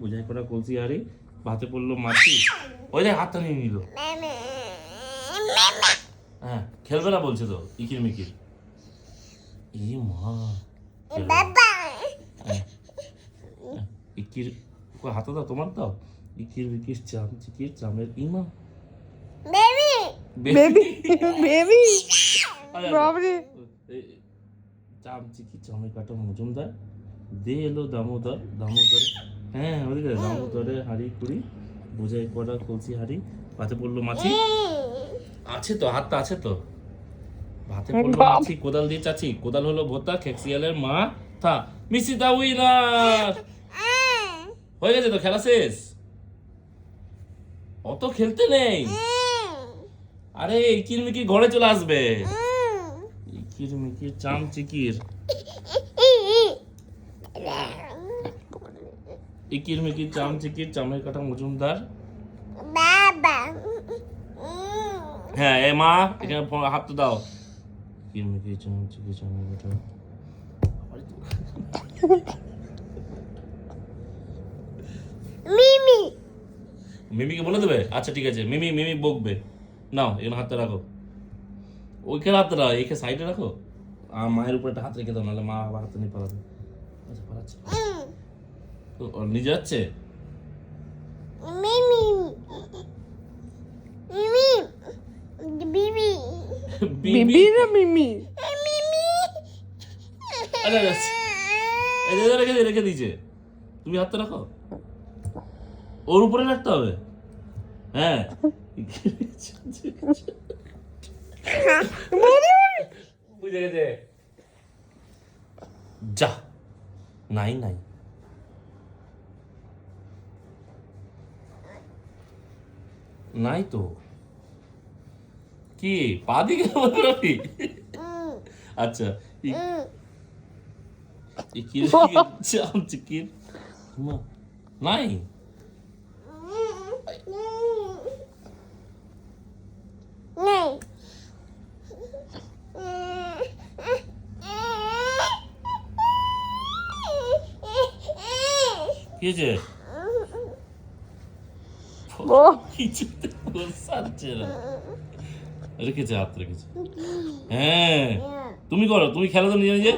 বোঝাই করা কলসি হাড়ি, ভাতে পড়লো মাছি, ওই যে হাতটা নিয়ে নিল। হ্যাঁ খেলবে না বলছে তো, ইকির মিকির। ই মা, ইকির হাতে দাও, তোমার দাও। ইকির মিকির চাম চিকির চামের ইমা চাম চিকি চামের কাটা মজুমদার দে এলো দামোদর দামোদর। হ্যাঁ ওদিকে দামোদরে হাড়ি কুড়ি, বোঝাই করা কলসি হাড়ি, ভাতে পড়লো মাছি। আছে তো, হাতটা আছে তো। ভাতে পড়লো মাছি, কোদাল দিয়ে চাচি, কোদাল হলো ভোতা, খেক্সিয়ালের মা থা মিসিতা উইনার। হয়ে গেছে তো, খেলা শেষ। অত খেলতে নেই। আরে ইকির মিকির ঘরে চলে আসবে। ইকির মিকির চাম চিকির, ইকির মিকির চাম চিকির চামের কাটা মজুমদার। হ্যাঁ এ মা, এখানে হাত তো দাও। ইকির মিকির চাম চিকির চামের কাটা। মিমিকে বলে দেবে? আচ্ছা ঠিক আছে, মিমি মিমি বকবে। নাও এখানে হাতটা রাখো, ওইখানে হাতটা রাখো, এইখানে সাইডে রাখো। আর মায়ের উপরে একটা হাত রেখে দাও, নাহলে মা আবার হাতে নিয়ে পালাবে। আচ্ছা পালাচ্ছে, নিজে যাচ্ছে। রেখে দিয়েছে, তুমি হাতটা রাখো, ওর উপরে রাখতে হবে। হ্যাঁ বুঝে গেছে। যা নাই নাই, নাই তো। কি পা দিকে আচ্ছা নাই। কি হয়েছে? রেখেছে, হাত রেখেছে। হ্যাঁ তুমি করো, তুমি খেলো তো, নিজে নিজে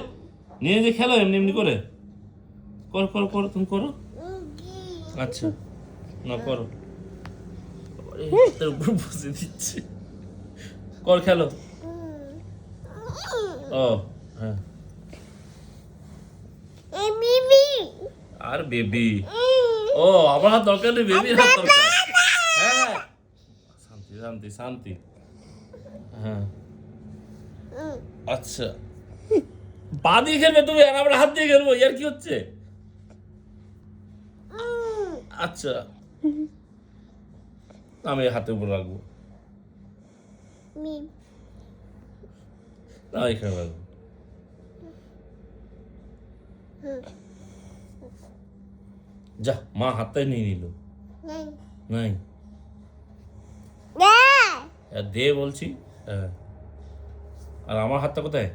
নিজে নিজে খেলো, এমনি এমনি করে করো করো করো, তুমি করো। আচ্ছা না করো, হাতের উপর বসে দিচ্ছে, কর খেলো। ও হ্যাঁ, আর বেবি, ও আমার হাত দরকার নেই, বেবির হাত দরকার। হ্যাঁ শান্তি শান্তি শান্তি। হ্যাঁ আচ্ছা, পা দিয়ে খেলবে তুমি, আর আমরা হাত দিয়ে খেলবো, ইয়ার কি হচ্ছে? আচ্ছা আমি হাতের উপর রাখবো, না এখানে রাখবো। যা, মা হাতটাই নিয়ে নিল। নাই দে বলছি। হ্যাঁ আর আমার হাতটা কোথায়?